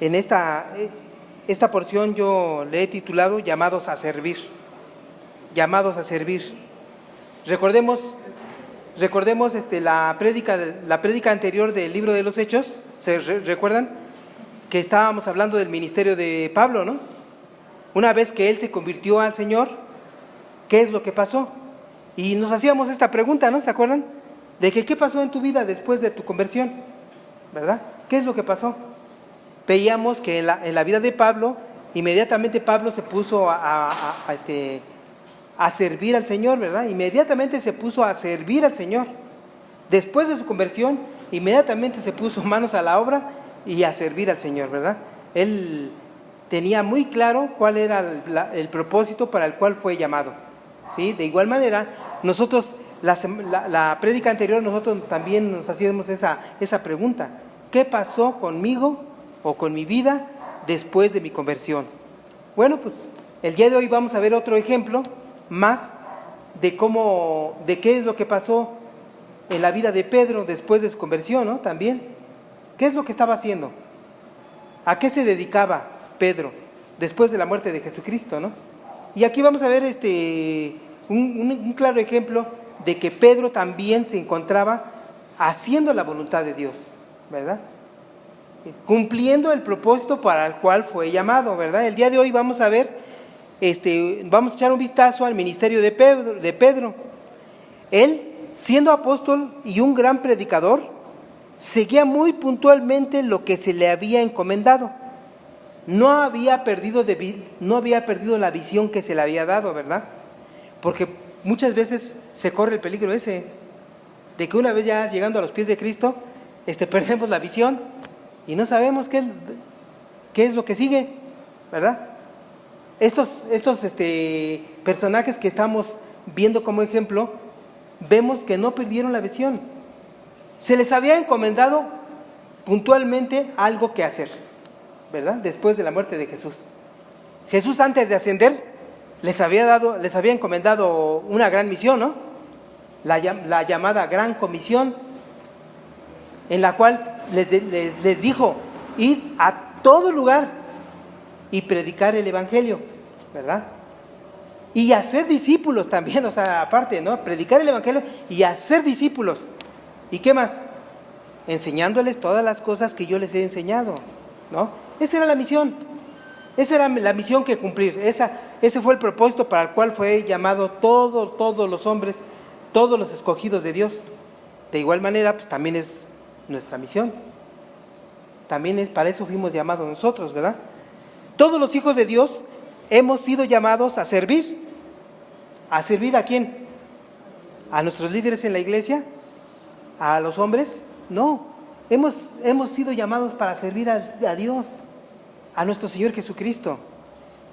En esta porción yo le he titulado Llamados a servir. Llamados a servir. Recordemos la prédica anterior del libro de los Hechos. ¿Recuerdan? Que estábamos hablando del ministerio de Pablo, ¿no? Una vez que él se convirtió al Señor, ¿qué es lo que pasó? Y nos hacíamos esta pregunta, ¿no? ¿Se acuerdan? De que qué pasó en tu vida después de tu conversión, ¿verdad? ¿Qué es lo que pasó? Veíamos que en la vida de Pablo, inmediatamente Pablo se puso a servir al Señor, ¿verdad? Inmediatamente se puso a servir al Señor. Después de su conversión, inmediatamente se puso manos a la obra y a servir al Señor, ¿verdad? Él tenía muy claro cuál era el propósito para el cual fue llamado, ¿sí? De igual manera, nosotros, la prédica anterior, nosotros también nos hacíamos esa pregunta: ¿qué pasó conmigo o con mi vida después de mi conversión? Bueno, pues el día de hoy vamos a ver otro ejemplo más de qué es lo que pasó en la vida de Pedro después de su conversión, ¿no? También, ¿qué es lo que estaba haciendo? ¿A qué se dedicaba Pedro después de la muerte de Jesucristo, ¿no? Y aquí vamos a ver un claro ejemplo de que Pedro también se encontraba haciendo la voluntad de Dios, ¿verdad? Cumpliendo el propósito para el cual fue llamado, ¿verdad? El día de hoy vamos a ver, vamos a echar un vistazo al ministerio de Pedro. Él, siendo apóstol y un gran predicador, seguía muy puntualmente lo que se le había encomendado. No había perdido la visión que se le había dado, ¿verdad? Porque muchas veces se corre el peligro ese, de que una vez ya llegando a los pies de Cristo, perdemos la visión y no sabemos qué es lo que sigue, ¿verdad? Estos personajes que estamos viendo como ejemplo, vemos que no perdieron la visión. Se les había encomendado puntualmente algo que hacer, ¿verdad? Después de la muerte de Jesús. Jesús, antes de ascender, les había encomendado una gran misión, ¿no? La llamada Gran Comisión, en la cual les dijo: ir a todo lugar y predicar el Evangelio, ¿verdad? Y hacer discípulos también, o sea, aparte, ¿no? Predicar el Evangelio y hacer discípulos. ¿Y qué más? Enseñándoles todas las cosas que yo les he enseñado, ¿no? Esa era la misión. Esa era la misión que cumplir. Ese fue el propósito para el cual fue llamado todos los hombres, todos los escogidos de Dios. De igual manera, pues también es nuestra misión. También para eso fuimos llamados nosotros, ¿verdad? Todos los hijos de Dios hemos sido llamados a servir. ¿A servir a quién? ¿A nuestros líderes en la iglesia? ¿A los hombres? No. Hemos sido llamados para servir a Dios, a nuestro Señor Jesucristo.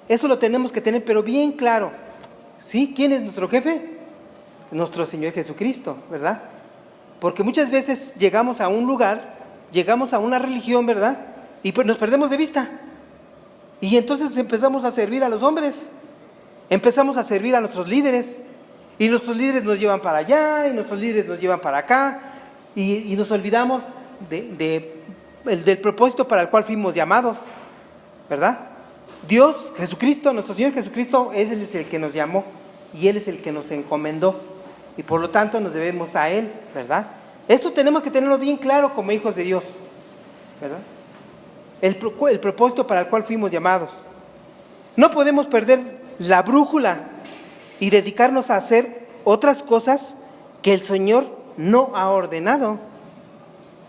Eso lo tenemos que tener, pero bien claro. ¿Sí? ¿Quién es nuestro jefe? Nuestro Señor Jesucristo, ¿verdad? Porque muchas veces llegamos a un lugar, llegamos a una religión, ¿verdad? Y pues nos perdemos de vista. Y entonces empezamos a servir a los hombres, empezamos a servir a nuestros líderes, y nuestros líderes nos llevan para allá, y nuestros líderes nos llevan para acá, y nos olvidamos del propósito para el cual fuimos llamados, ¿verdad? Dios, Jesucristo, nuestro Señor Jesucristo, Él es el que nos llamó, y Él es el que nos encomendó, y por lo tanto nos debemos a Él, ¿verdad? Eso tenemos que tenerlo bien claro como hijos de Dios, ¿verdad? El propósito para el cual fuimos llamados. No podemos perder la brújula y dedicarnos a hacer otras cosas que el Señor no ha ordenado,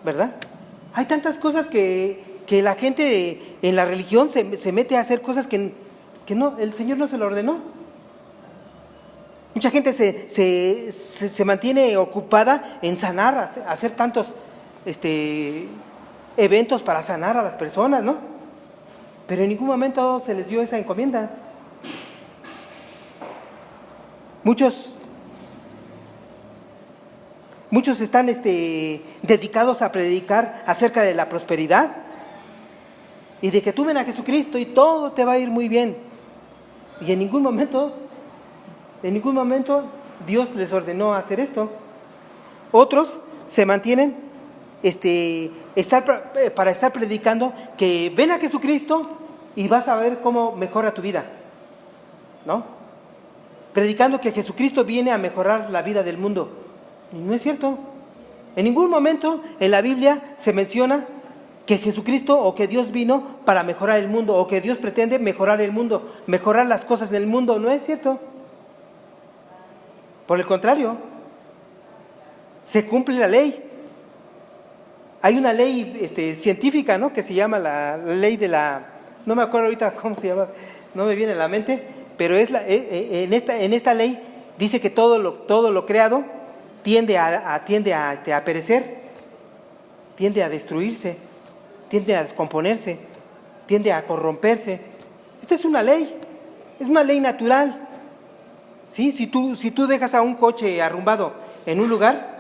¿verdad? Hay tantas cosas que la gente en la religión se mete a hacer cosas que no, el Señor no se lo ordenó. Mucha gente se mantiene ocupada en sanar, hacer tantos eventos para sanar a las personas, ¿no? Pero en ningún momento se les dio esa encomienda. Muchos están dedicados a predicar acerca de la prosperidad y de que tú ven a Jesucristo y todo te va a ir muy bien. Y en ningún momento Dios les ordenó hacer esto. Otros se mantienen para estar predicando que ven a Jesucristo y vas a ver cómo mejora tu vida, ¿no? Predicando que Jesucristo viene a mejorar la vida del mundo. Y no es cierto. En ningún momento en la Biblia se menciona que Jesucristo o que Dios vino para mejorar el mundo, o que Dios pretende mejorar el mundo, mejorar las cosas en el mundo. No es cierto. Por el contrario, se cumple la ley. Hay una ley científica, ¿no?, que se llama la ley de la... No me acuerdo ahorita cómo se llama, no me viene a la mente, pero en esta ley dice que todo lo creado tiende a perecer, tiende a destruirse, tiende a descomponerse, tiende a corromperse. Esta es una ley natural. ¿Sí? Si tú dejas a un coche arrumbado en un lugar,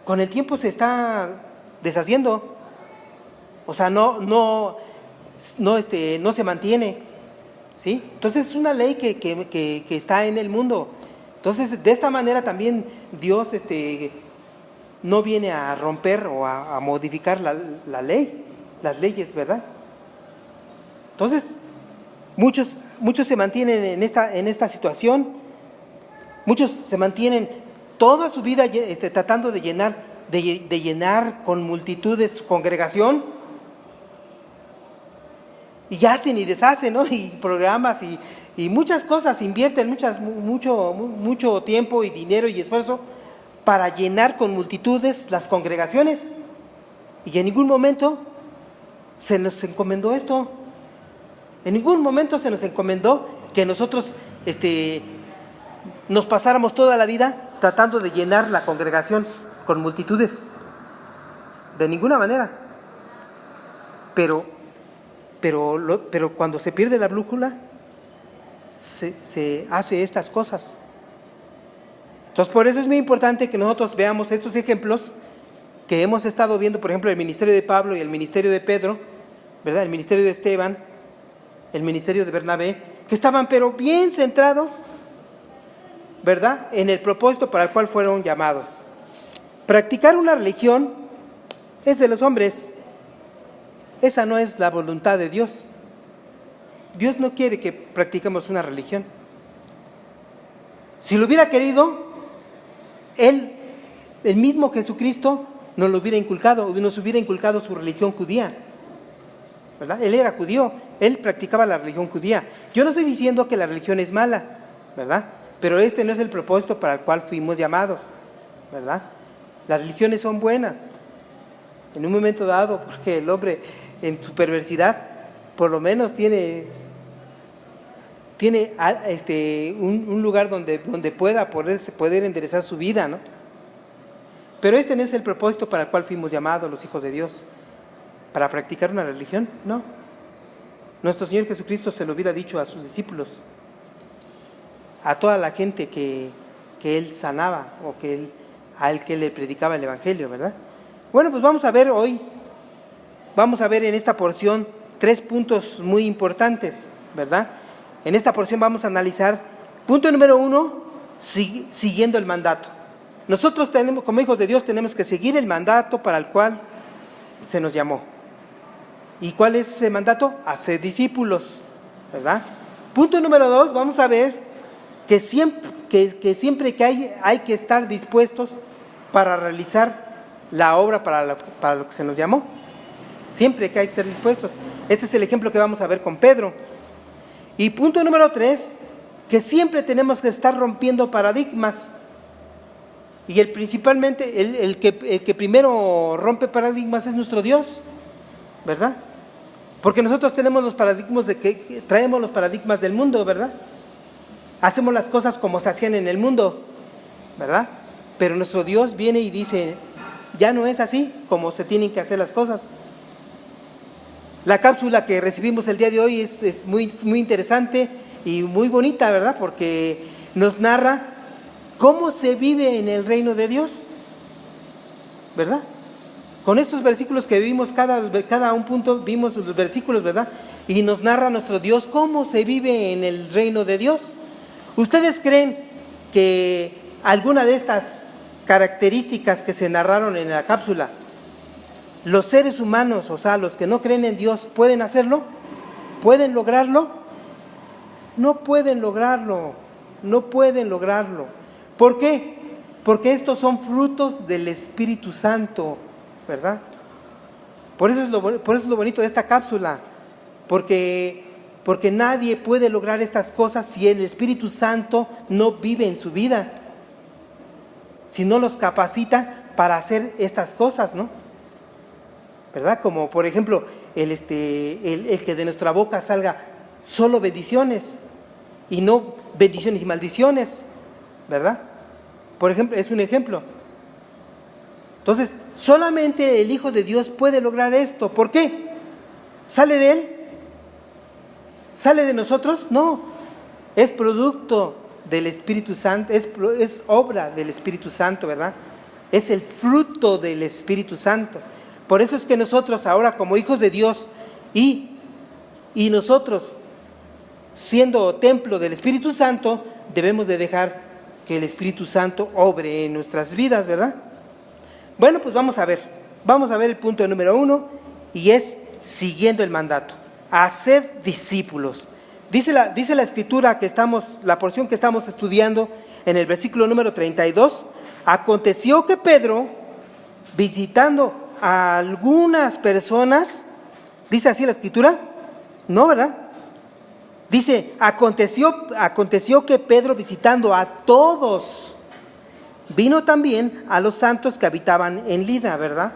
con el tiempo se está deshaciendo. O sea, no se mantiene. ¿Sí? Entonces es una ley que está en el mundo. Entonces, de esta manera también Dios no viene a romper o a modificar la ley, las leyes, ¿verdad? Entonces, muchos se mantienen en esta situación. Muchos se mantienen toda su vida tratando de llenar con multitudes su congregación, y hacen y deshacen, ¿no? Y programas y muchas cosas, invierten mucho tiempo y dinero y esfuerzo para llenar con multitudes las congregaciones, y en ningún momento se nos encomendó esto. En ningún momento se nos encomendó que nosotros nos pasáramos toda la vida tratando de llenar la congregación con multitudes. De ninguna manera. Pero cuando se pierde la brújula, se hace estas cosas. Entonces, por eso es muy importante que nosotros veamos estos ejemplos que hemos estado viendo, por ejemplo, el ministerio de Pablo y el ministerio de Pedro, ¿verdad? El ministerio de Esteban, el ministerio de Bernabé, que estaban pero bien centrados, ¿verdad?, en el propósito para el cual fueron llamados. Practicar una religión es de los hombres. Esa no es la voluntad de Dios. Dios no quiere que practiquemos una religión. Si lo hubiera querido, el mismo Jesucristo nos hubiera inculcado su religión judía, ¿verdad? Él era judío, él practicaba la religión judía. Yo no estoy diciendo que la religión es mala, ¿verdad? Pero no es el propósito para el cual fuimos llamados, ¿verdad? Las religiones son buenas en un momento dado, porque el hombre en su perversidad por lo menos tiene un lugar donde pueda poder enderezar su vida, ¿no? Pero no es el propósito para el cual fuimos llamados los hijos de Dios, para practicar una religión, no. Nuestro Señor Jesucristo se lo hubiera dicho a sus discípulos, a toda la gente que Él sanaba o a Él que le predicaba el Evangelio, ¿verdad? Bueno, pues vamos a ver en esta porción 3 puntos muy importantes, ¿verdad? En esta porción vamos a analizar, punto número 1, siguiendo el mandato. Nosotros como hijos de Dios tenemos que seguir el mandato para el cual se nos llamó. ¿Y cuál es ese mandato? Hacer discípulos, ¿verdad? Punto número 2, vamos a ver que siempre que hay que estar dispuestos para realizar la obra para lo que se nos llamó. Siempre que hay que estar dispuestos. Este es el ejemplo que vamos a ver con Pedro. Y punto número 3, que siempre tenemos que estar rompiendo paradigmas. Y principalmente el que primero rompe paradigmas es nuestro Dios, ¿verdad? Porque nosotros tenemos los paradigmas traemos los paradigmas del mundo, ¿verdad? Hacemos las cosas como se hacían en el mundo, ¿verdad? Pero nuestro Dios viene y dice, ya no es así como se tienen que hacer las cosas. La cápsula que recibimos el día de hoy es muy, muy interesante y muy bonita, ¿verdad? Porque nos narra cómo se vive en el reino de Dios, ¿verdad? Con estos versículos que vimos, cada un punto vimos los versículos, ¿verdad? Y nos narra nuestro Dios cómo se vive en el reino de Dios. ¿Ustedes creen que alguna de estas características que se narraron en la cápsula los seres humanos, o sea, los que no creen en Dios, ¿pueden hacerlo? ¿Pueden lograrlo? No pueden lograrlo, no pueden lograrlo. ¿Por qué? Porque estos son frutos del Espíritu Santo, ¿verdad? Por eso es lo bonito de esta cápsula, porque nadie puede lograr estas cosas si el Espíritu Santo no vive en su vida, si no los capacita para hacer estas cosas, ¿no? ¿Verdad? Como por ejemplo, el que de nuestra boca salga solo bendiciones y no bendiciones y maldiciones, ¿verdad? Por ejemplo, es un ejemplo. Entonces, solamente el Hijo de Dios puede lograr esto. ¿Por qué? ¿Sale de Él? ¿Sale de nosotros? No. Es producto del Espíritu Santo, es obra del Espíritu Santo, ¿verdad? Es el fruto del Espíritu Santo. Por eso es que nosotros ahora como hijos de Dios y nosotros siendo templo del Espíritu Santo, debemos de dejar que el Espíritu Santo obre en nuestras vidas, ¿verdad? Bueno, pues vamos a ver el punto número 1 y es siguiendo el mandato. Haced discípulos. Dice la escritura la porción que estamos estudiando en el versículo número 32. Aconteció que Pedro, visitando a algunas personas, ¿dice así la escritura? No, ¿verdad? Dice, aconteció que Pedro, visitando a todos, vino también a los santos que habitaban en Lida, ¿verdad?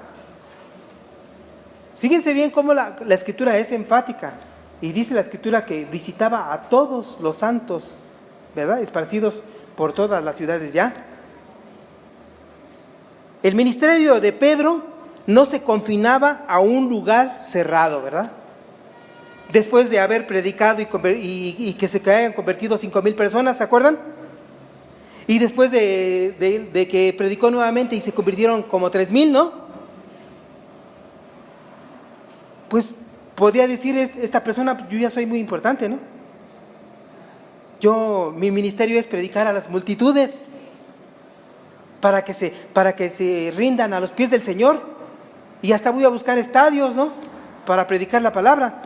Fíjense bien cómo la escritura es enfática. Y dice la escritura que visitaba a todos los santos, ¿verdad? Esparcidos por todas las ciudades ya. El ministerio de Pedro no se confinaba a un lugar cerrado, ¿verdad? Después de haber predicado y que se hayan convertido 5,000 personas, ¿se acuerdan? Y después de que predicó nuevamente y se convirtieron como 3,000, ¿no? Pues podía decir esta persona, yo ya soy muy importante, ¿no? Mi ministerio es predicar a las multitudes para que se rindan a los pies del Señor, y hasta voy a buscar estadios, ¿no? Para predicar la palabra.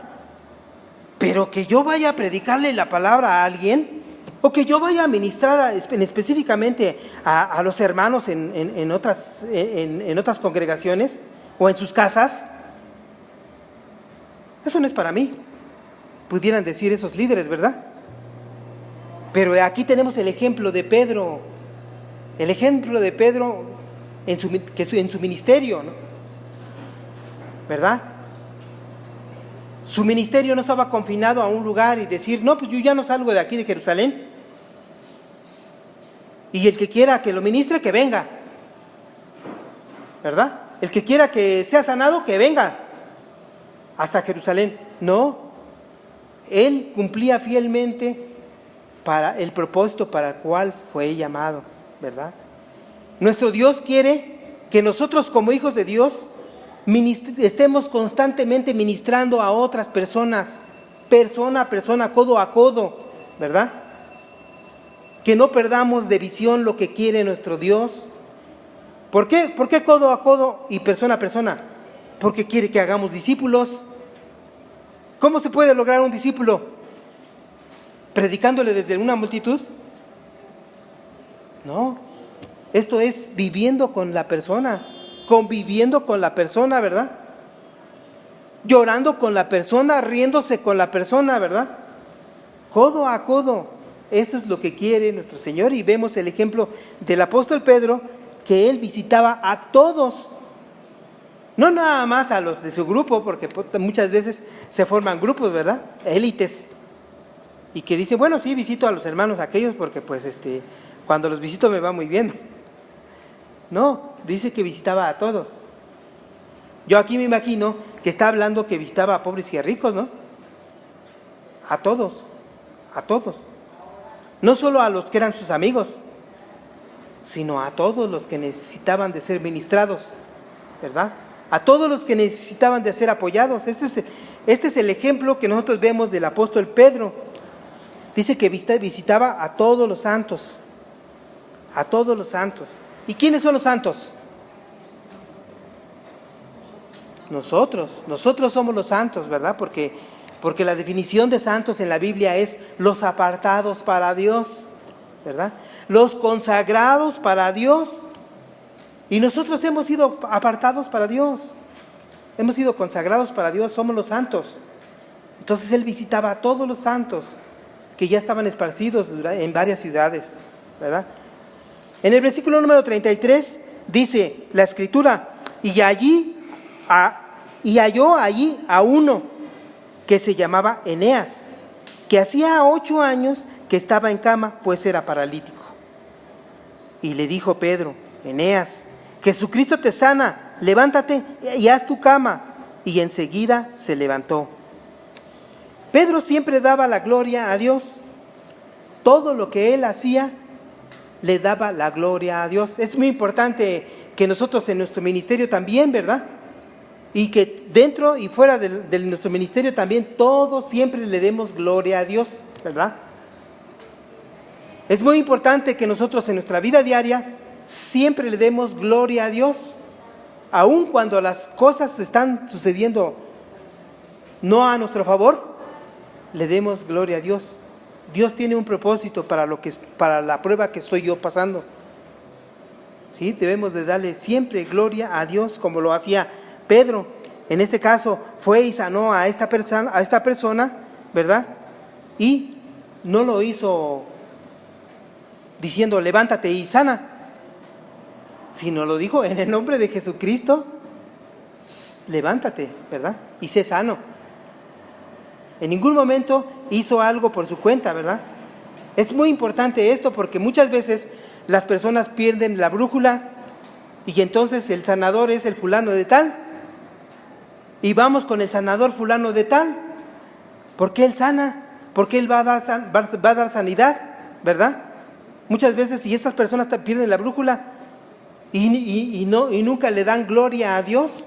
Pero que yo vaya a predicarle la palabra a alguien, o que yo vaya a ministrar específicamente a los hermanos en otras congregaciones o en sus casas, eso no es para mí, pudieran decir esos líderes, ¿verdad? Pero aquí tenemos el ejemplo de Pedro, en su ministerio, ¿no? ¿Verdad? Su ministerio no estaba confinado a un lugar y decir, no, pues yo ya no salgo de aquí de Jerusalén. Y el que quiera que lo ministre, que venga. ¿Verdad? El que quiera que sea sanado, que venga hasta Jerusalén. No, él cumplía fielmente para el propósito para el cual fue llamado, ¿verdad? Nuestro Dios quiere que nosotros como hijos de Dios estemos constantemente ministrando a otras personas, persona a persona, codo a codo, ¿verdad? Que no perdamos de visión lo que quiere nuestro Dios. ¿Por qué? ¿Por qué codo a codo y persona a persona? Porque quiere que hagamos discípulos. ¿Cómo se puede lograr un discípulo? ¿Predicándole desde una multitud? No, esto es viviendo con la persona, conviviendo con la persona, ¿verdad? Llorando con la persona, riéndose con la persona, ¿verdad? Codo a codo. Eso es lo que quiere nuestro Señor, y vemos el ejemplo del apóstol Pedro, que él visitaba a todos, no nada más a los de su grupo, porque muchas veces se forman grupos, ¿verdad? Élites, y que dice, bueno, sí, visito a los hermanos aquellos porque pues cuando los visito me va muy bien. No, dice que visitaba a todos. Yo aquí me imagino que está hablando que visitaba a pobres y a ricos, ¿no? A todos, a todos. No solo a los que eran sus amigos, sino a todos los que necesitaban de ser ministrados, ¿verdad? A todos los que necesitaban de ser apoyados. Este es el ejemplo que nosotros vemos del apóstol Pedro. Dice que visitaba a todos los santos, a todos los santos. ¿Y quiénes son los santos? Nosotros somos los santos, ¿verdad? Porque la definición de santos en la Biblia es los apartados para Dios, ¿verdad? Los consagrados para Dios. Y nosotros hemos sido apartados para Dios. Hemos sido consagrados para Dios, somos los santos. Entonces Él visitaba a todos los santos que ya estaban esparcidos en varias ciudades, ¿verdad? En el versículo número 33 dice la Escritura, y halló allí a uno que se llamaba Eneas, que hacía 8 años que estaba en cama, pues era paralítico. Y le dijo Pedro: Eneas, Jesucristo te sana, levántate y haz tu cama. Y enseguida se levantó. Pedro siempre daba la gloria a Dios. Todo lo que él hacía le daba la gloria a Dios. Es muy importante que nosotros en nuestro ministerio también, ¿verdad? Y que dentro y fuera de nuestro ministerio también todos siempre le demos gloria a Dios, ¿verdad? Es muy importante que nosotros en nuestra vida diaria siempre le demos gloria a Dios, aun cuando las cosas están sucediendo no a nuestro favor, le demos gloria a Dios. Dios tiene un propósito para la prueba que estoy yo pasando. ¿Sí? Debemos de darle siempre gloria a Dios, como lo hacía Pedro. En este caso fue y sanó a esta persona, ¿verdad? Y no lo hizo diciendo levántate y sana, sino lo dijo en el nombre de Jesucristo, levántate, ¿verdad? Y sé sano. En ningún momento hizo algo por su cuenta, ¿verdad? Es muy importante esto porque muchas veces las personas pierden la brújula y entonces el sanador es el fulano de tal y vamos con el sanador fulano de tal. ¿Por qué él sana? Porque él va a dar sanidad, ¿verdad? Muchas veces si esas personas pierden la brújula y nunca le dan gloria a Dios,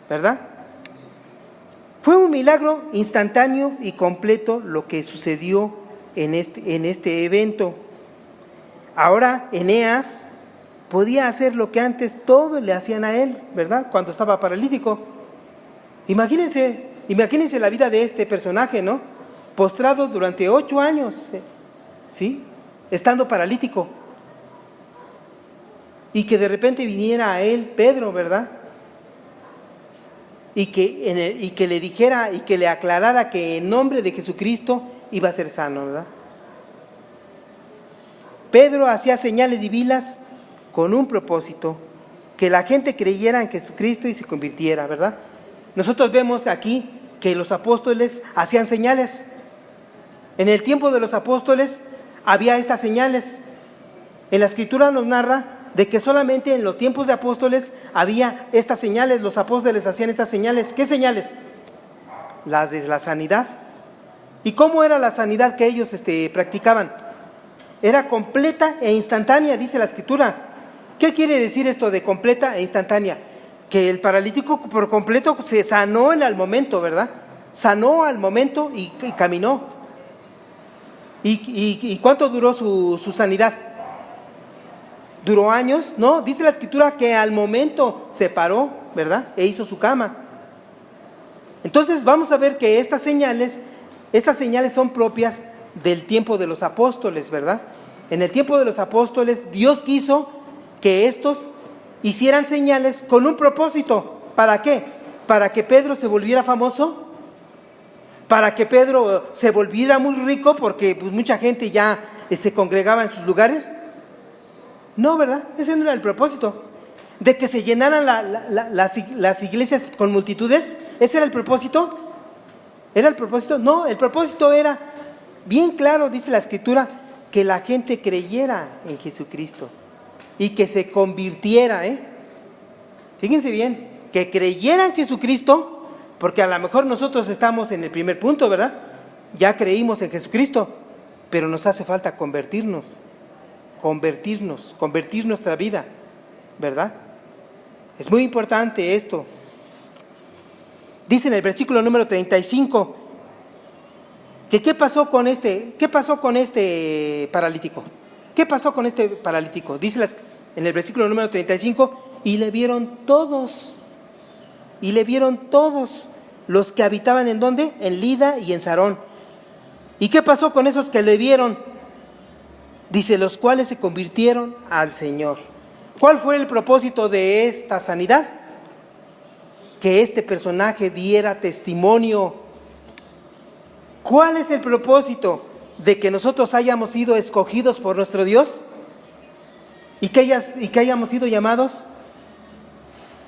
¿verdad? Fue un milagro instantáneo y completo lo que sucedió en este evento. Ahora Eneas podía hacer lo que antes todos le hacían a él, ¿verdad? Cuando estaba paralítico. Imagínense la vida de este personaje, ¿no? Postrado durante 8 años, ¿sí? Estando paralítico. Y que de repente viniera a él Pedro, ¿verdad? Y que le dijera y que le aclarara que en nombre de Jesucristo iba a ser sano, ¿verdad? Pedro hacía señales divinas con un propósito, que la gente creyera en Jesucristo y se convirtiera, ¿verdad? Nosotros vemos aquí que los apóstoles hacían señales. En el tiempo de los apóstoles había estas señales. En la Escritura nos narra de que solamente en los tiempos de apóstoles había estas señales. Los apóstoles hacían estas señales. ¿Qué señales? Las de la sanidad. ¿Y cómo era la sanidad que ellos practicaban? Era completa e instantánea, dice la Escritura. ¿Qué quiere decir esto de completa e instantánea? Que el paralítico por completo se sanó al momento, ¿verdad? Sanó al momento y caminó. ¿Y cuánto duró su sanidad? ¿Duró años? No, dice la Escritura que al momento se paró, ¿verdad? E hizo su cama. Entonces vamos a ver que estas señales son propias del tiempo de los apóstoles, ¿verdad? En el tiempo de los apóstoles Dios quiso que estos hicieran señales con un propósito. ¿Para qué? ¿Para que Pedro se volviera famoso? ¿Para que Pedro se volviera muy rico porque pues, mucha gente ya se congregaba en sus lugares? No, ¿verdad? Ese no era el propósito. ¿De que se llenaran las iglesias con multitudes? ¿Ese era el propósito? ¿Era el propósito? No, el propósito era, bien claro, dice la Escritura, que la gente creyera en Jesucristo y que se convirtiera, Fíjense bien, que creyera en Jesucristo, porque a lo mejor nosotros estamos en el primer punto, ¿verdad? Ya creímos en Jesucristo, pero nos hace falta convertir nuestra vida, ¿verdad? Es muy importante esto. Dice en el versículo número 35 que ¿qué pasó con este paralítico? ¿Qué pasó con este paralítico? Dice en el versículo número 35, y le vieron todos. y le vieron todos los que habitaban ¿en dónde? En Lida y en Sarón. ¿Y qué pasó con esos que le vieron? Dice, los cuales se convirtieron al Señor. ¿Cuál fue el propósito de esta sanidad? Que este personaje diera testimonio. ¿Cuál es el propósito de que nosotros hayamos sido escogidos por nuestro Dios? ¿Y que hayamos sido llamados?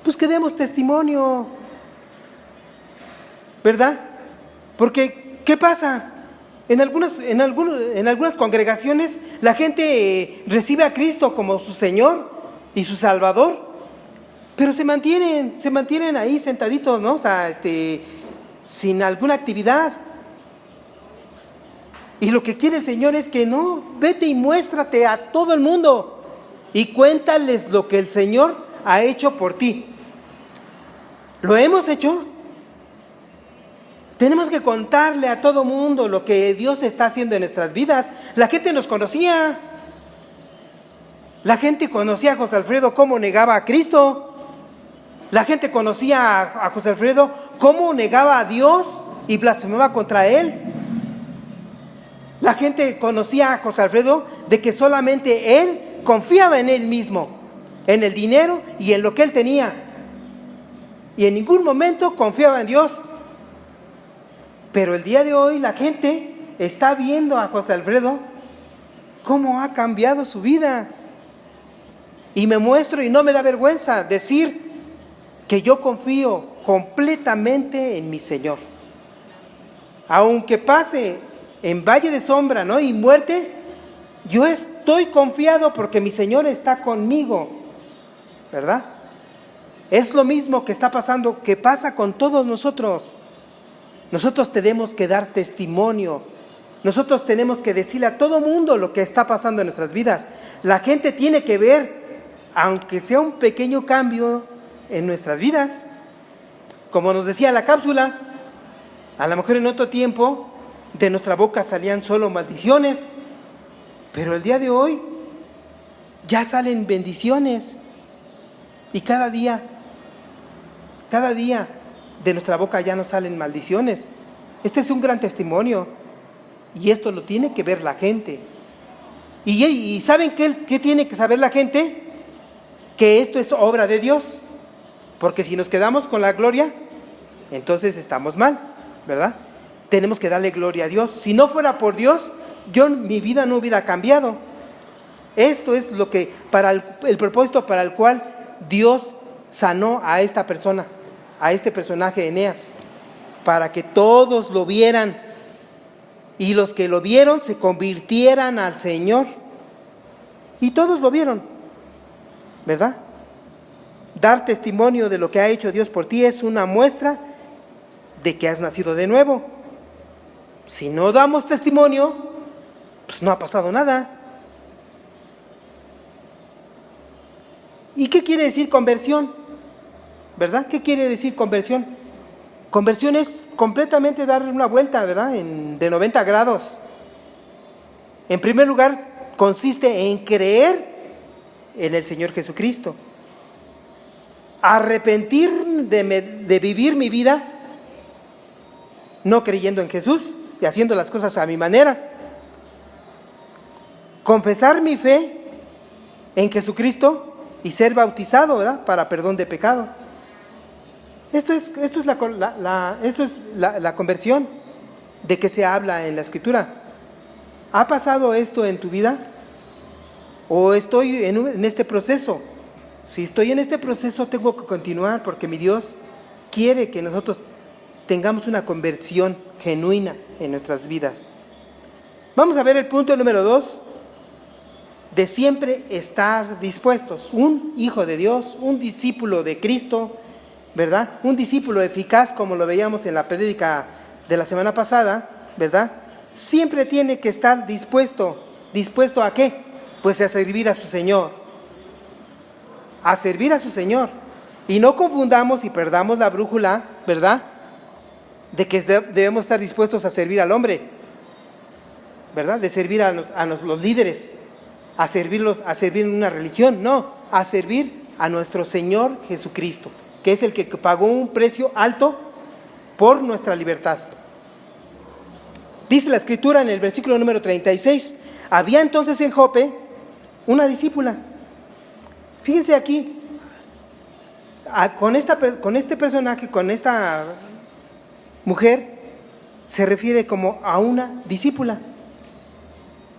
Pues que demos testimonio, ¿verdad? Porque, ¿qué pasa? En algunas congregaciones la gente recibe a Cristo como su Señor y su Salvador, pero se mantienen ahí sentaditos, ¿no? O sea, sin alguna actividad. Y lo que quiere el Señor es que no, vete y muéstrate a todo el mundo y cuéntales lo que el Señor ha hecho por ti. ¿Lo hemos hecho? Tenemos que contarle a todo mundo lo que Dios está haciendo en nuestras vidas. La gente nos conocía. La gente conocía a José Alfredo cómo negaba a Cristo. La gente conocía a José Alfredo cómo negaba a Dios y blasfemaba contra Él. La gente conocía a José Alfredo de que solamente Él confiaba en Él mismo, en el dinero y en lo que Él tenía. Y en ningún momento confiaba en Dios. Pero el día de hoy la gente está viendo a José Alfredo cómo ha cambiado su vida. Y me muestro y no me da vergüenza decir que yo confío completamente en mi Señor. Aunque pase en valle de sombra, ¿no? y muerte, yo estoy confiado porque mi Señor está conmigo, ¿verdad? Es lo mismo que está pasando, que pasa con todos nosotros. Nosotros tenemos que dar testimonio. Nosotros tenemos que decirle a todo mundo lo que está pasando en nuestras vidas. La gente tiene que ver, aunque sea un pequeño cambio en nuestras vidas. Como nos decía la cápsula, a lo mejor en otro tiempo de nuestra boca salían solo maldiciones, pero el día de hoy ya salen bendiciones. Y cada día de nuestra boca ya no salen maldiciones. Este es un gran testimonio y esto lo tiene que ver la gente. ¿Y saben qué tiene que saber la gente? Que esto es obra de Dios, porque si nos quedamos con la gloria, entonces estamos mal, ¿verdad? Tenemos que darle gloria a Dios. Si no fuera por Dios, mi vida no hubiera cambiado. Esto es lo que el propósito para el cual Dios sanó a esta persona, a este personaje Eneas, para que todos lo vieran y los que lo vieron se convirtieran al Señor. Y todos lo vieron, ¿verdad? Dar testimonio de lo que ha hecho Dios por ti es una muestra de que has nacido de nuevo. Si no damos testimonio, pues no ha pasado nada. ¿Y qué quiere decir conversión? ¿Verdad? ¿Qué quiere decir conversión? Conversión es completamente dar una vuelta, ¿verdad? De 90 grados. En primer lugar, consiste en creer en el Señor Jesucristo. Arrepentir de vivir mi vida no creyendo en Jesús y haciendo las cosas a mi manera. Confesar mi fe en Jesucristo y ser bautizado, ¿verdad? Para perdón de pecado. Esto es la conversión de que se habla en la Escritura. ¿Ha pasado esto en tu vida? ¿O estoy en este proceso? Si estoy en este proceso, tengo que continuar porque mi Dios quiere que nosotros tengamos una conversión genuina en nuestras vidas. Vamos a ver el punto número 2, de siempre estar dispuestos. Un hijo de Dios, un discípulo de Cristo, ¿verdad? Un discípulo eficaz, como lo veíamos en la prédica de la semana pasada, ¿verdad? Siempre tiene que estar dispuesto. ¿Dispuesto a qué? Pues a servir a su Señor. A servir a su Señor. Y no confundamos y perdamos la brújula, ¿verdad? De que debemos estar dispuestos a servir al hombre, ¿verdad? De servir a los líderes, a servir en una religión. No, a servir a nuestro Señor Jesucristo. que es el que pagó un precio alto por nuestra libertad. Dice la Escritura en el versículo número 36, había entonces en Jope una discípula. Fíjense aquí, con este personaje, con esta mujer, se refiere como a una discípula.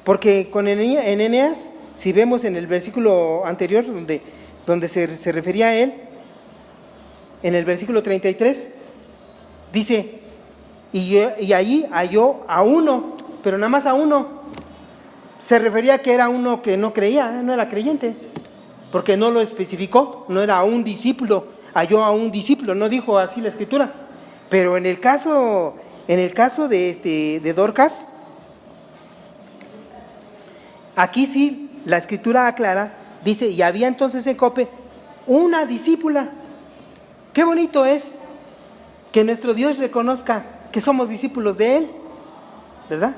Porque en Eneas, si vemos en el versículo anterior, donde se refería a él, en el versículo 33, dice, y allí halló a uno, pero nada más a uno. Se refería a que era uno que no creía, no era creyente, porque no lo especificó, no era un discípulo, halló a un discípulo, no dijo así la Escritura. Pero en el caso de Dorcas, aquí sí la Escritura aclara, dice, y había entonces en Jope una discípula. Qué bonito es que nuestro Dios reconozca que somos discípulos de Él, ¿verdad?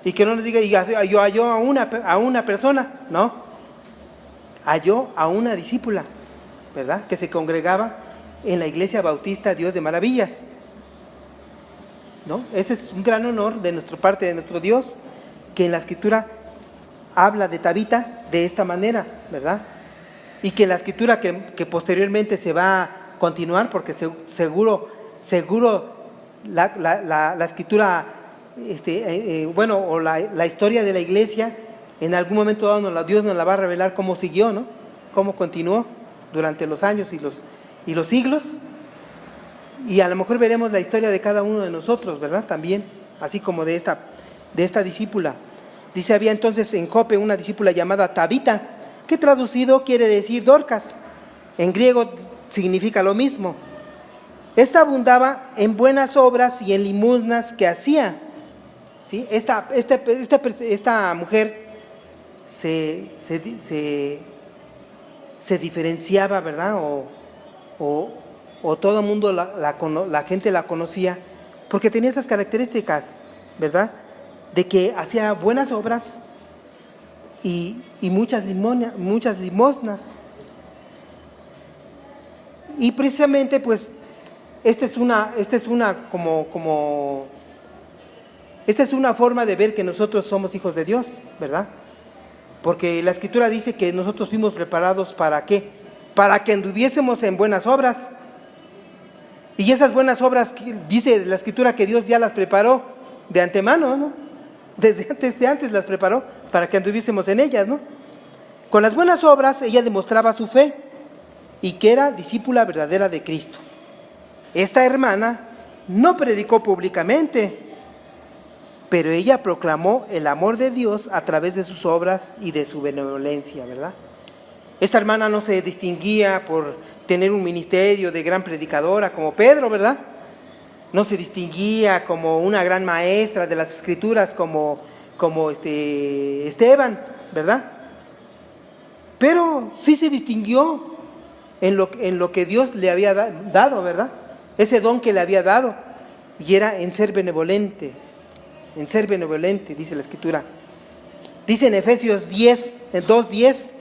Y que no nos diga, yo halló a una persona, no, halló a una discípula, ¿verdad? Que se congregaba en la Iglesia Bautista Dios de Maravillas, ¿no? Ese es un gran honor de nuestra parte, de nuestro Dios, que en la Escritura habla de Tabita de esta manera, ¿verdad? Y que en la Escritura que posteriormente se va a continuar, porque seguro la Escritura, o la historia de la Iglesia, en algún momento dado Dios nos la va a revelar cómo siguió, ¿no? Cómo continuó durante los años y los siglos. Y a lo mejor veremos la historia de cada uno de nosotros, ¿verdad? También, así como de esta discípula. Dice, había entonces en Jope una discípula llamada Tabita, que traducido quiere decir Dorcas. En griego significa lo mismo. Esta abundaba en buenas obras y en limosnas que hacía. ¿Sí? Esta mujer se diferenciaba, ¿verdad? O todo el mundo, la gente la conocía, porque tenía esas características, ¿verdad? De que hacía buenas obras y muchas limosnas. Y precisamente, pues, esta es una forma de ver que nosotros somos hijos de Dios, ¿verdad? Porque la Escritura dice que nosotros fuimos preparados ¿para qué? Para que anduviésemos en buenas obras. Y esas buenas obras, dice la Escritura que Dios ya las preparó de antemano, ¿no? Desde antes las preparó para que anduviésemos en ellas, ¿no? Con las buenas obras ella demostraba su fe y que era discípula verdadera de Cristo. Esta hermana no predicó públicamente, pero ella proclamó el amor de Dios a través de sus obras y de su benevolencia, ¿verdad? Esta hermana no se distinguía por tener un ministerio de gran predicadora como Pedro, ¿verdad? No se distinguía como una gran maestra de las Escrituras como Esteban, ¿verdad? Pero sí se distinguió en lo que Dios le había dado, ¿verdad? Ese don que le había dado, y era en ser benevolente, dice la Escritura. Dice en Efesios 2:10,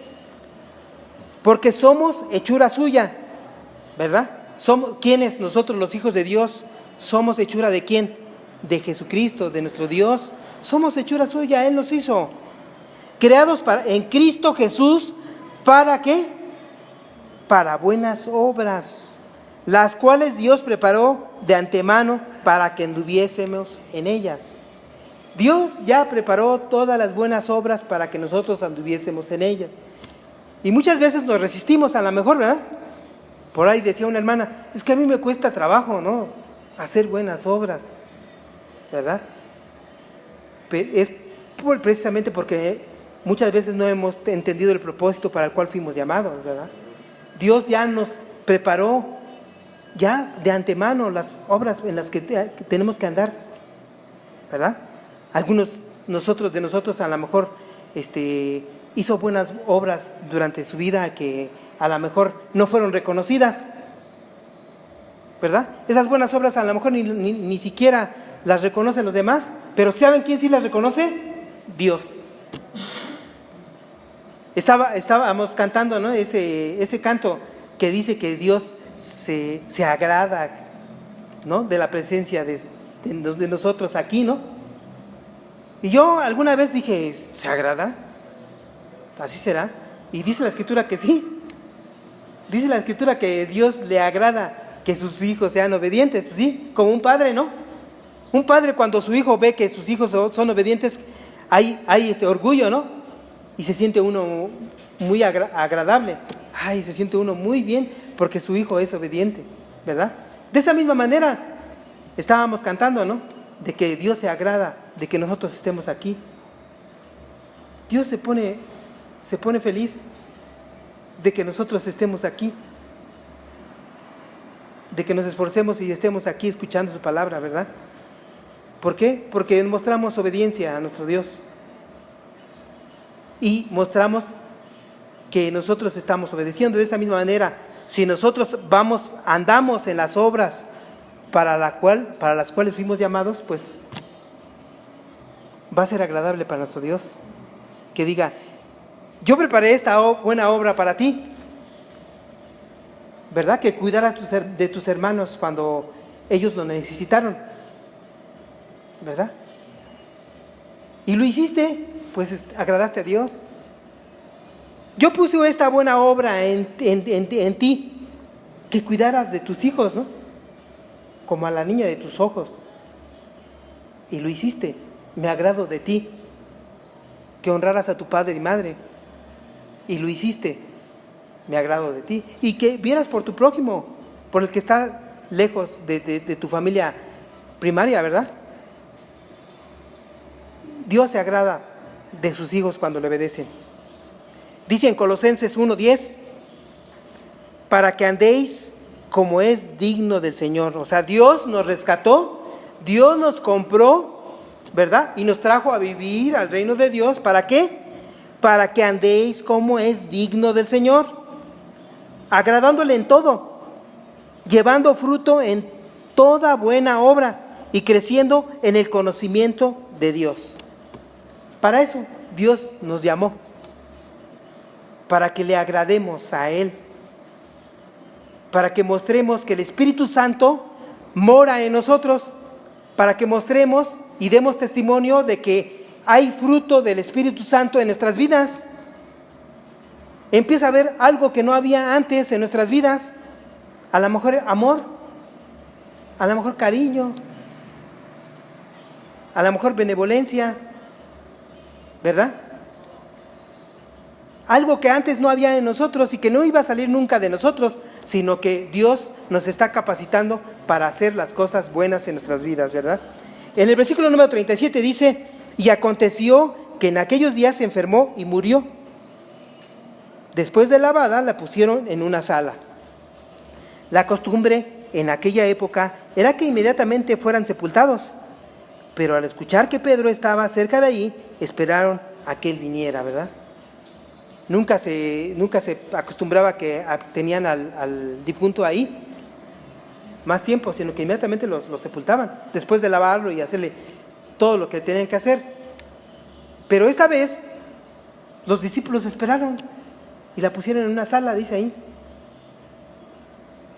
porque somos hechura suya, ¿verdad? ¿Quiénes? Nosotros, los hijos de Dios, somos hechura ¿de quién? De Jesucristo, de nuestro Dios. Somos hechura suya, Él nos hizo. Creados en Cristo Jesús, ¿para qué? Para buenas obras, las cuales Dios preparó de antemano para que anduviésemos en ellas. Dios ya preparó todas las buenas obras para que nosotros anduviésemos en ellas. Y muchas veces nos resistimos, a lo mejor, ¿verdad? Por ahí decía una hermana, es que a mí me cuesta trabajo, ¿no? Hacer buenas obras, ¿verdad? Es precisamente porque muchas veces no hemos entendido el propósito para el cual fuimos llamados, ¿verdad? Dios ya nos preparó ya de antemano las obras en las que tenemos que andar, ¿verdad? Algunos de nosotros a lo mejor hizo buenas obras durante su vida que a lo mejor no fueron reconocidas, ¿verdad? Esas buenas obras a lo mejor ni siquiera las reconocen los demás, pero ¿saben quién sí las reconoce? Dios. Estábamos cantando, ¿no? Ese canto que dice que Dios se agrada, ¿no?, de la presencia de nosotros aquí, ¿no? Y yo alguna vez dije, ¿se agrada? ¿Así será? Y dice la Escritura que sí. Dice la Escritura que Dios le agrada que sus hijos sean obedientes, ¿sí? Como un padre, ¿no? Un padre, cuando su hijo ve que sus hijos son obedientes, hay orgullo, ¿no? Y se siente uno muy agradable. Ay, se siente uno muy bien porque su hijo es obediente, ¿verdad? De esa misma manera estábamos cantando, ¿no?, de que Dios se agrada de que nosotros estemos aquí. Dios se pone feliz de que nosotros estemos aquí, de que nos esforcemos y estemos aquí escuchando su palabra, ¿verdad? ¿Por qué? Porque mostramos obediencia a nuestro Dios y mostramos que nosotros estamos obedeciendo. De esa misma manera, si nosotros andamos en las obras para las cuales fuimos llamados, pues va a ser agradable para nuestro Dios, que diga, yo preparé esta buena obra para ti, ¿verdad? Que cuidaras de tus hermanos cuando ellos lo necesitaron, ¿verdad? Y lo hiciste, pues agradaste a Dios. Yo puse esta buena obra en ti, que cuidaras de tus hijos, ¿no?, como a la niña de tus ojos. Y lo hiciste, me agrado de ti, que honraras a tu padre y madre. Y lo hiciste, me agrado de ti. Y que vieras por tu prójimo, por el que está lejos de tu familia primaria, ¿verdad? Dios se agrada de sus hijos cuando le obedecen. Dice en Colosenses 1:10, para que andéis como es digno del Señor. O sea, Dios nos rescató, Dios nos compró, ¿verdad? Y nos trajo a vivir al reino de Dios. ¿Para qué? Para que andéis como es digno del Señor, agradándole en todo, llevando fruto en toda buena obra y creciendo en el conocimiento de Dios. Para eso Dios nos llamó, para que le agrademos a Él, para que mostremos que el Espíritu Santo mora en nosotros, para que mostremos y demos testimonio de que hay fruto del Espíritu Santo en nuestras vidas. Empieza a haber algo que no había antes en nuestras vidas, a lo mejor amor, a lo mejor cariño, a lo mejor benevolencia, ¿verdad? Algo que antes no había en nosotros y que no iba a salir nunca de nosotros, sino que Dios nos está capacitando para hacer las cosas buenas en nuestras vidas, ¿verdad? En el versículo número 37 dice, y aconteció que en aquellos días se enfermó y murió. Después de lavada la pusieron en una sala. La costumbre en aquella época era que inmediatamente fueran sepultados, pero al escuchar que Pedro estaba cerca de allí, esperaron a que él viniera, ¿verdad? Nunca se acostumbraba que tenían al difunto ahí más tiempo, sino que inmediatamente lo sepultaban, después de lavarlo y hacerle todo lo que tenían que hacer. Pero esta vez los discípulos esperaron y la pusieron en una sala, dice ahí.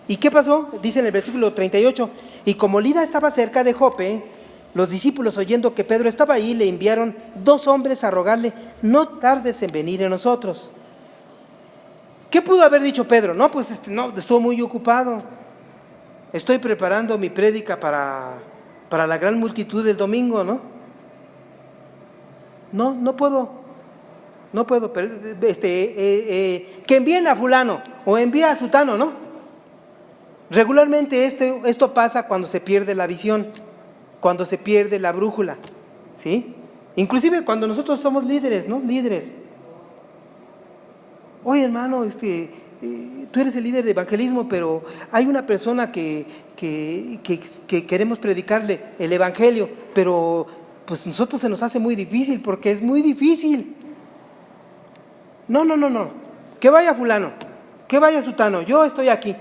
¿Y qué pasó? Dice en el versículo 38, y como Lida estaba cerca de Jope, los discípulos, oyendo que Pedro estaba ahí, le enviaron 2 hombres a rogarle, no tardes en venir a nosotros. ¿Qué pudo haber dicho Pedro? No, pues no, estuvo muy ocupado. Estoy preparando mi prédica para la gran multitud del domingo, ¿no? No puedo, pero, que envíen a fulano o envíe a sutano, ¿no? Regularmente esto pasa cuando se pierde la visión, cuando se pierde la brújula, ¿sí? Inclusive cuando nosotros somos líderes, ¿no? Líderes. Oye, hermano, tú eres el líder de evangelismo, pero hay una persona que queremos predicarle el evangelio, pero pues nosotros se nos hace muy difícil, porque es muy difícil. No. Que vaya fulano, que vaya sutano, yo estoy aquí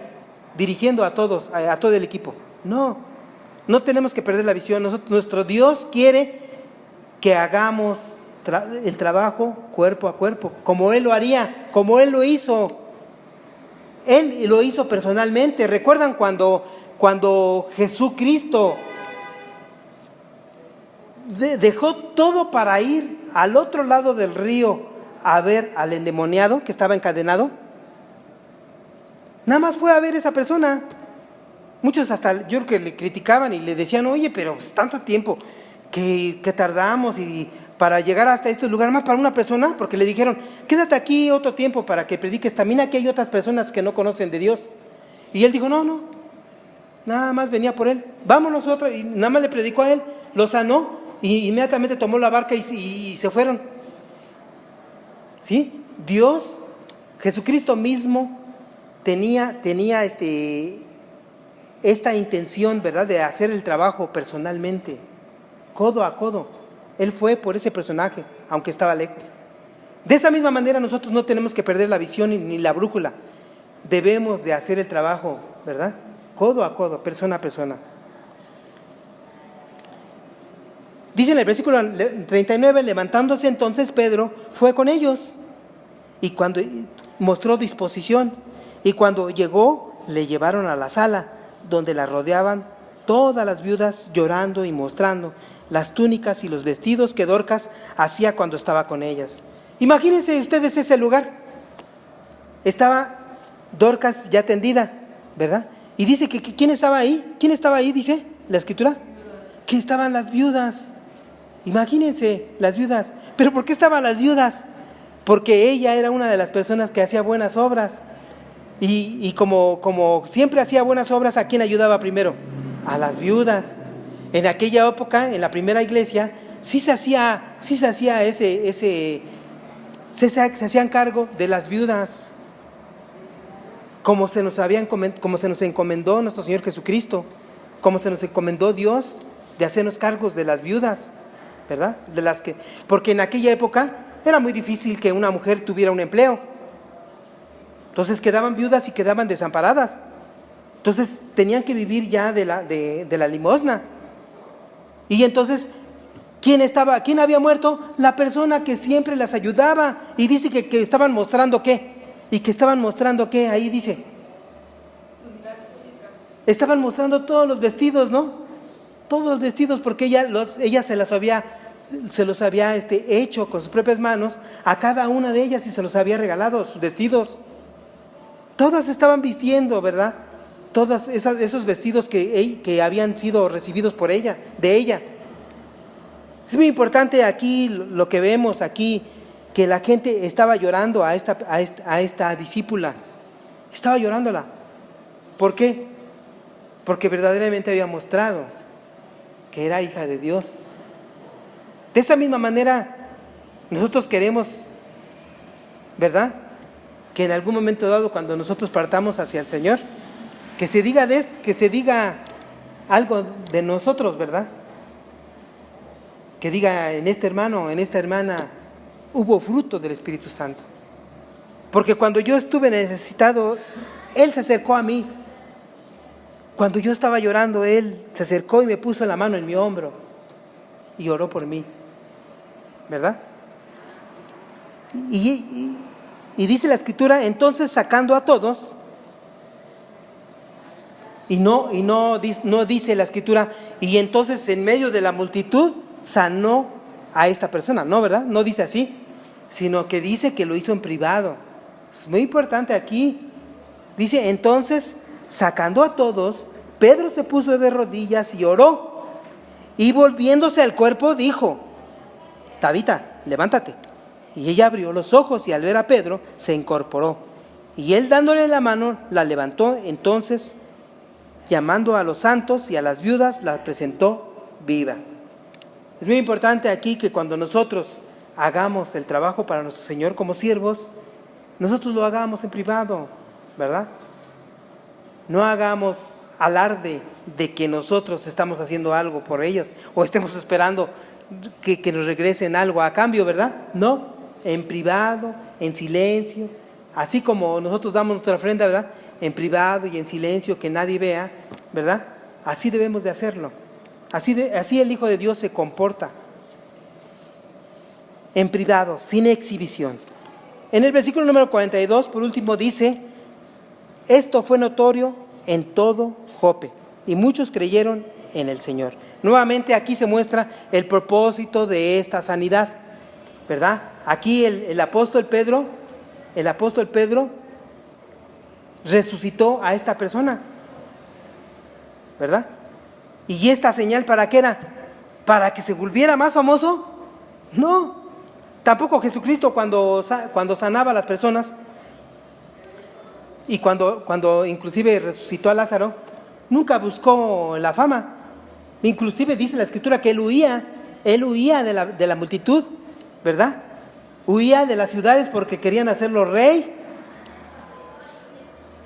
dirigiendo a todos, a todo el equipo. No tenemos que perder la visión. Nuestro Dios quiere que hagamos el trabajo cuerpo a cuerpo, como Él lo haría, como Él lo hizo. Él lo hizo personalmente. ¿Recuerdan cuando Jesucristo dejó todo para ir al otro lado del río a ver al endemoniado que estaba encadenado? Nada más fue a ver a esa persona. Muchos hasta yo creo que le criticaban y le decían, oye, pero es tanto tiempo que tardamos y para llegar hasta este lugar, más para una persona, porque le dijeron, quédate aquí otro tiempo para que prediques, también aquí hay otras personas que no conocen de Dios. Y él dijo, no, nada más venía por él, vámonos nosotros, y nada más le predicó a él, lo sanó, y inmediatamente tomó la barca y se fueron. ¿Sí? Dios, Jesucristo mismo tenía esta intención, ¿verdad?, de hacer el trabajo personalmente, codo a codo. Él fue por ese personaje, aunque estaba lejos. De esa misma manera nosotros no tenemos que perder la visión ni la brújula. Debemos de hacer el trabajo, ¿verdad?, codo a codo, persona a persona. Dice en el versículo 39, levantándose entonces Pedro fue con ellos y cuando mostró disposición, y cuando llegó le llevaron a la sala donde la rodeaban todas las viudas llorando y mostrando las túnicas y los vestidos que Dorcas hacía cuando estaba con ellas. Imagínense ustedes ese lugar. Estaba Dorcas ya tendida, ¿verdad? Y dice que ¿quién estaba ahí? ¿Quién estaba ahí? Dice la escritura que estaban las viudas. Imagínense las viudas. ¿Pero por qué estaban las viudas? Porque ella era una de las personas que hacía buenas obras. Y como siempre hacía buenas obras, ¿a quién ayudaba primero? A las viudas. En aquella época, en la primera iglesia, se hacían cargo de las viudas, como se nos encomendó nuestro Señor Jesucristo, como se nos encomendó Dios de hacernos cargos de las viudas, ¿verdad? Porque en aquella época era muy difícil que una mujer tuviera un empleo. Entonces quedaban viudas y quedaban desamparadas. Entonces tenían que vivir ya de la limosna. Y entonces, ¿quién había muerto? La persona que siempre las ayudaba. Y dice que estaban mostrando ¿qué? ¿Y que estaban mostrando qué? Ahí dice. Estaban mostrando todos los vestidos, ¿no? Todos los vestidos, porque ella se los había hecho con sus propias manos a cada una de ellas y se los había regalado sus vestidos. Todas estaban vistiendo, ¿verdad? Todos esos vestidos que habían sido recibidos de ella. Es muy importante aquí lo que vemos aquí, que la gente estaba llorando a esta discípula. Estaba llorándola. ¿Por qué? Porque verdaderamente había mostrado que era hija de Dios. De esa misma manera, nosotros queremos, ¿verdad?, que en algún momento dado, cuando nosotros partamos hacia el Señor, que se diga algo de nosotros, ¿verdad? Que diga, en este hermano, en esta hermana, hubo fruto del Espíritu Santo. Porque cuando yo estuve necesitado, Él se acercó a mí. Cuando yo estaba llorando, Él se acercó y me puso la mano en mi hombro y oró por mí, ¿verdad? Y dice la Escritura, entonces sacando a todos, y no dice la Escritura, y entonces en medio de la multitud sanó a esta persona, no, ¿verdad? No dice así, sino que dice que lo hizo en privado. Es muy importante aquí. Dice, entonces, sacando a todos, Pedro se puso de rodillas y oró, y volviéndose al cuerpo dijo, Tabita, levántate. Y ella abrió los ojos y al ver a Pedro se incorporó. Y él dándole la mano la levantó. Entonces, llamando a los santos y a las viudas, la presentó viva. Es muy importante aquí que cuando nosotros hagamos el trabajo para nuestro Señor como siervos, nosotros lo hagamos en privado, ¿verdad? No hagamos alarde de que nosotros estamos haciendo algo por ellas o estemos esperando que nos regresen algo a cambio, ¿verdad? No, en privado, en silencio, así como nosotros damos nuestra ofrenda, ¿verdad? En privado y en silencio, que nadie vea, ¿verdad? Así debemos de hacerlo. Así el Hijo de Dios se comporta. En privado, sin exhibición. En el versículo número 42, por último, dice Esto fue notorio en todo Jope, y muchos creyeron en el Señor. Nuevamente aquí se muestra el propósito de esta sanidad, ¿verdad? Aquí el apóstol Pedro resucitó a esta persona, ¿verdad? ¿Y esta señal para qué era? ¿Para que se volviera más famoso? No. Tampoco Jesucristo cuando sanaba a las personas y cuando inclusive resucitó a Lázaro, nunca buscó la fama. Inclusive dice la Escritura que él huía de la multitud, ¿verdad? Huía de las ciudades porque querían hacerlo rey.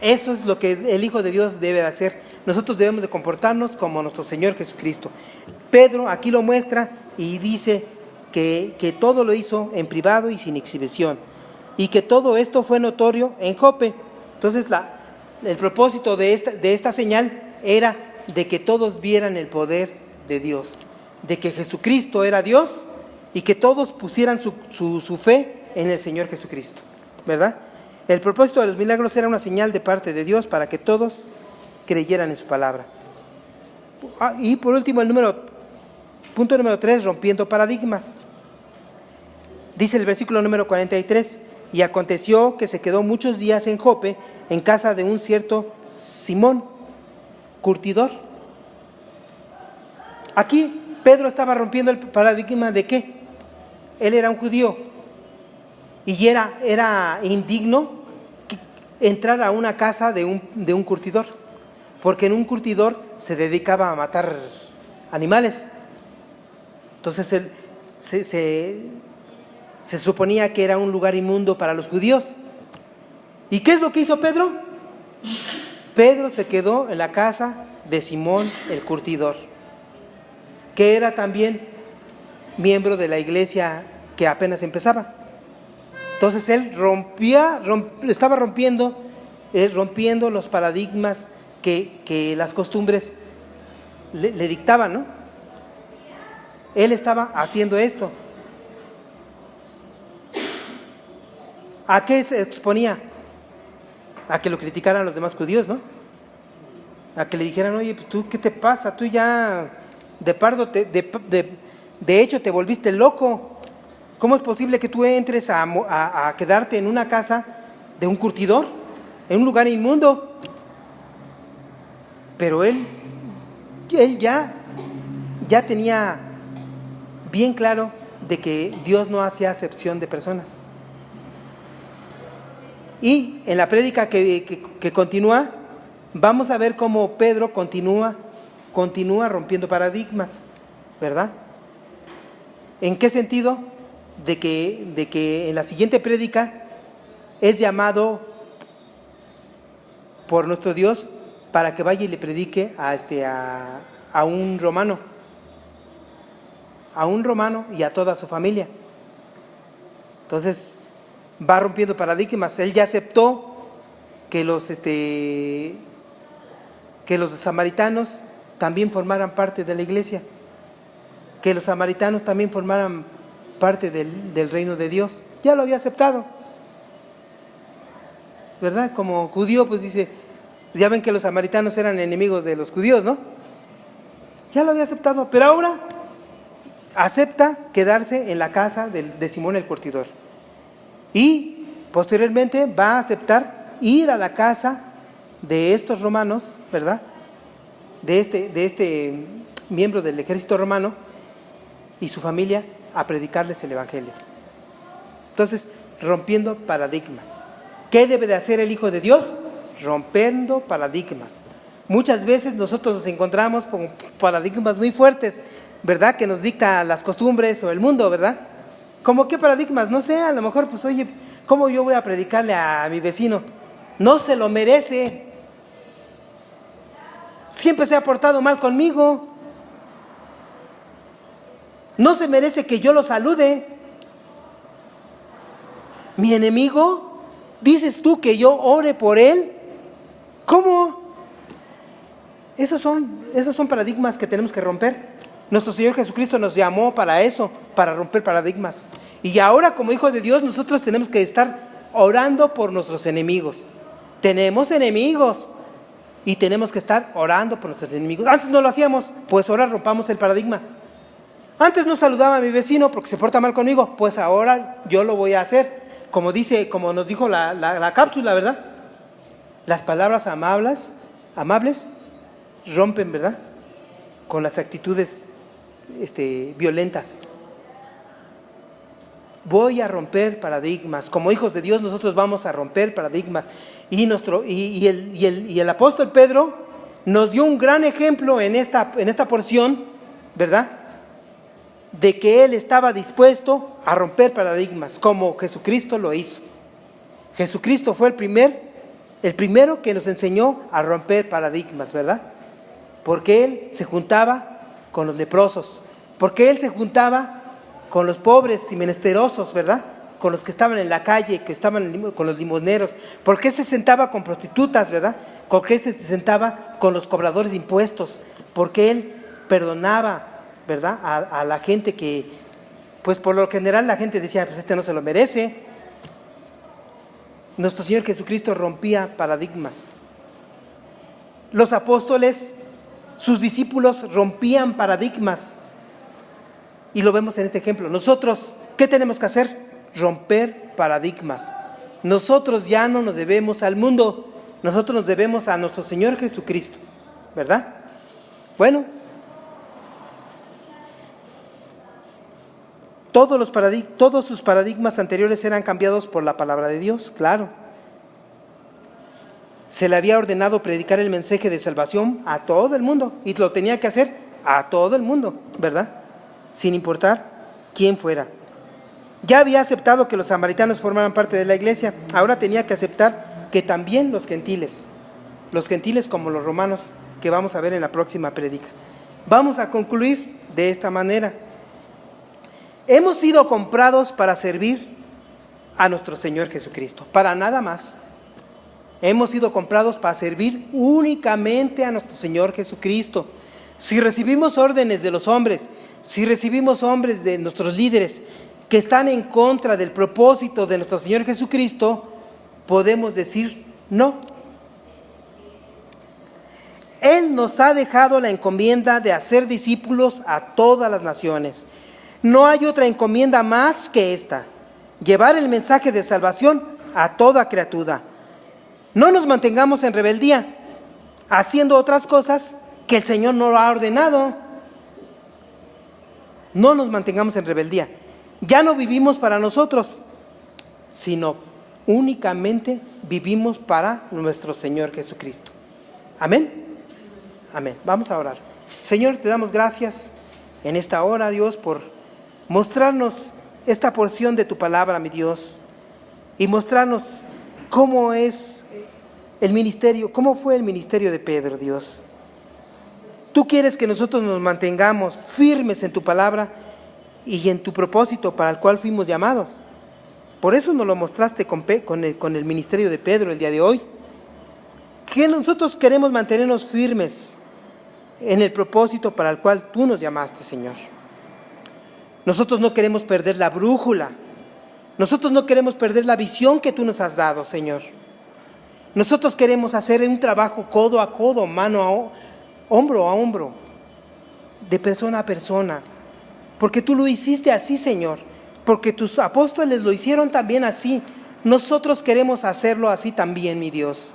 Eso es lo que el Hijo de Dios debe hacer. Nosotros debemos de comportarnos como nuestro Señor Jesucristo. Pedro aquí lo muestra y dice que todo lo hizo en privado y sin exhibición, y que todo esto fue notorio en Jope. Entonces el propósito de esta señal era de que todos vieran el poder de Dios, de que Jesucristo era Dios y que todos pusieran su fe en el Señor Jesucristo, ¿verdad? El propósito de los milagros era una señal de parte de Dios para que todos creyeran en su palabra. Y por último, punto número 3, rompiendo paradigmas. Dice el versículo número 43, y aconteció que se quedó muchos días en Jope, en casa de un cierto Simón, curtidor. Aquí Pedro estaba rompiendo el paradigma de que él era un judío y era indigno entrar a una casa de un curtidor, porque en un curtidor se dedicaba a matar animales. Entonces él se suponía que era un lugar inmundo para los judíos. ¿Y qué es lo que hizo Pedro? Pedro se quedó en la casa de Simón el curtidor, que era también miembro de la iglesia que apenas empezaba. Entonces él estaba rompiendo los paradigmas que las costumbres le dictaban, ¿no? Él estaba haciendo esto. ¿A qué se exponía? A que lo criticaran los demás judíos, ¿no? A que le dijeran, oye, pues tú, ¿qué te pasa? Tú ya de hecho te volviste loco. ¿Cómo es posible que tú entres a quedarte en una casa de un curtidor, en un lugar inmundo? Pero él ya tenía bien claro de que Dios no hacía acepción de personas. Y en la prédica que continúa, vamos a ver cómo Pedro continúa rompiendo paradigmas, ¿verdad? ¿En qué sentido? De que en la siguiente prédica es llamado por nuestro Dios para que vaya y le predique a un romano y a toda su familia. Entonces va rompiendo paradigmas. Él ya aceptó que los samaritanos también formaran parte de la iglesia, que los samaritanos también formaran parte del reino de Dios. Ya lo había aceptado, ¿verdad? Como judío, pues dice, ya ven que los samaritanos eran enemigos de los judíos, ¿no? Ya lo había aceptado, pero ahora acepta quedarse en la casa de Simón el curtidor. Y posteriormente va a aceptar ir a la casa de estos romanos, ¿verdad? De este miembro del ejército romano y su familia, a predicarles el evangelio. Entonces, rompiendo paradigmas. ¿Qué debe de hacer el Hijo de Dios? Rompiendo paradigmas. Muchas veces nosotros nos encontramos con paradigmas muy fuertes, ¿verdad? Que nos dicta las costumbres o el mundo, ¿verdad? ¿Cómo qué paradigmas? No sé, a lo mejor, pues oye, ¿cómo yo voy a predicarle a mi vecino? No se lo merece. Siempre se ha portado mal conmigo. No se merece que yo lo salude. ¿Mi enemigo? ¿Dices tú que yo ore por él? ¿Cómo? Esos son paradigmas que tenemos que romper. Nuestro Señor Jesucristo nos llamó para eso, para romper paradigmas. Y ahora, como hijos de Dios, nosotros tenemos que estar orando por nuestros enemigos. Tenemos enemigos y tenemos que estar orando por nuestros enemigos. Antes no lo hacíamos, pues ahora rompamos el paradigma. Antes no saludaba a mi vecino porque se porta mal conmigo, pues ahora yo lo voy a hacer. Como nos dijo la cápsula, ¿verdad? Las palabras amables rompen, ¿verdad?, con las actitudes violentas. Voy a romper paradigmas. Como hijos de Dios nosotros vamos a romper paradigmas. Y el apóstol Pedro nos dio un gran ejemplo en esta porción, ¿verdad?, de que él estaba dispuesto a romper paradigmas, como Jesucristo lo hizo. Jesucristo fue el primero que nos enseñó a romper paradigmas, ¿verdad? Porque él se juntaba con los leprosos, porque él se juntaba con los pobres y menesterosos, ¿verdad?, con los que estaban en la calle, que estaban con los limoneros. ¿Por qué se sentaba con prostitutas, verdad? ¿Por qué se sentaba con los cobradores de impuestos? Porque él perdonaba, ¿verdad?, a la gente que, pues por lo general la gente decía, pues no se lo merece. Nuestro Señor Jesucristo rompía paradigmas. Los apóstoles, sus discípulos, rompían paradigmas. Y lo vemos en este ejemplo. Nosotros, ¿qué tenemos que hacer? Romper paradigmas. Nosotros ya no nos debemos al mundo, nosotros nos debemos a nuestro Señor Jesucristo, ¿verdad? Bueno, todos sus paradigmas anteriores eran cambiados por la palabra de Dios, claro. Se le había ordenado predicar el mensaje de salvación a todo el mundo, y lo tenía que hacer a todo el mundo, ¿verdad?, sin importar quién fuera. Ya había aceptado que los samaritanos formaran parte de la iglesia, ahora tenía que aceptar que también los gentiles como los romanos, que vamos a ver en la próxima prédica. Vamos a concluir de esta manera. Hemos sido comprados para servir a nuestro Señor Jesucristo, para nada más. Hemos sido comprados para servir únicamente a nuestro Señor Jesucristo. Si recibimos órdenes de los hombres, si recibimos hombres de nuestros líderes que están en contra del propósito de nuestro Señor Jesucristo, podemos decir no. Él nos ha dejado la encomienda de hacer discípulos a todas las naciones. No hay otra encomienda más que esta: llevar el mensaje de salvación a toda criatura. No nos mantengamos en rebeldía, haciendo otras cosas que el Señor no lo ha ordenado. No nos mantengamos en rebeldía. Ya no vivimos para nosotros, sino únicamente vivimos para nuestro Señor Jesucristo. Amén. Amén. Vamos a orar. Señor, te damos gracias en esta hora, Dios, por mostrarnos esta porción de tu palabra, mi Dios, y mostrarnos cómo es el ministerio, cómo fue el ministerio de Pedro, Dios. Tú quieres que nosotros nos mantengamos firmes en tu palabra y en tu propósito para el cual fuimos llamados. Por eso nos lo mostraste con el ministerio de Pedro el día de hoy. Que nosotros queremos mantenernos firmes en el propósito para el cual tú nos llamaste, Señor. Nosotros no queremos perder la brújula. Nosotros no queremos perder la visión que tú nos has dado, Señor. Nosotros queremos hacer un trabajo codo a codo, hombro a hombro, de persona a persona. Porque tú lo hiciste así, Señor. Porque tus apóstoles lo hicieron también así. Nosotros queremos hacerlo así también, mi Dios.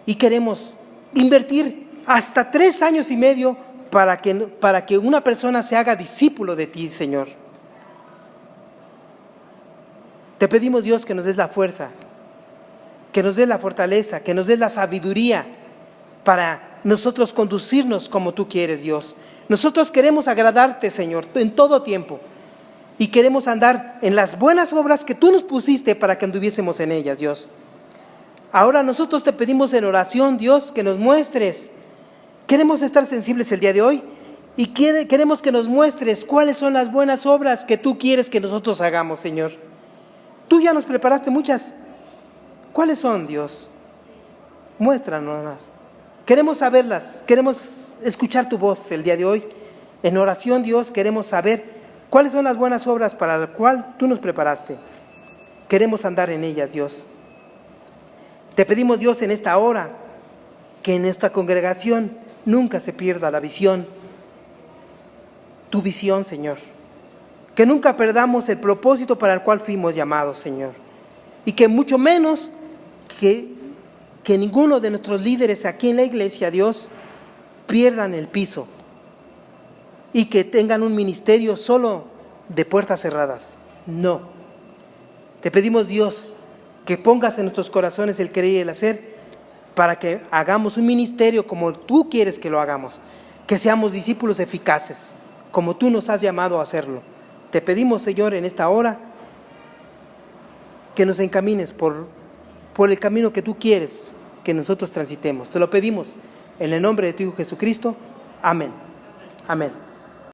Y queremos invertir hasta 3 años y medio para que una persona se haga discípulo de ti, Señor. Te pedimos, Dios, que nos des la fuerza, que nos des la fortaleza, que nos des la sabiduría para nosotros conducirnos como tú quieres, Dios. Nosotros queremos agradarte, Señor, en todo tiempo. Y queremos andar en las buenas obras que tú nos pusiste para que anduviésemos en ellas, Dios. Ahora nosotros te pedimos en oración, Dios, que nos muestres. Queremos estar sensibles el día de hoy y queremos que nos muestres cuáles son las buenas obras que tú quieres que nosotros hagamos, Señor. Tú ya nos preparaste muchas. ¿Cuáles son, Dios? Muéstranoslas. Queremos saberlas, queremos escuchar tu voz el día de hoy. En oración, Dios, queremos saber cuáles son las buenas obras para las cuales tú nos preparaste. Queremos andar en ellas, Dios. Te pedimos, Dios, en esta hora, que en esta congregación nunca se pierda la visión, tu visión, Señor. Que nunca perdamos el propósito para el cual fuimos llamados, Señor. Y que mucho menos que ninguno de nuestros líderes aquí en la iglesia, Dios, pierdan el piso y que tengan un ministerio solo de puertas cerradas. No. Te pedimos, Dios, que pongas en nuestros corazones el querer y el hacer para que hagamos un ministerio como tú quieres que lo hagamos, que seamos discípulos eficaces, como tú nos has llamado a hacerlo. Te pedimos, Señor, en esta hora, que nos encamines por el camino que tú quieres que nosotros transitemos. Te lo pedimos en el nombre de tu Hijo Jesucristo. Amén. Amén.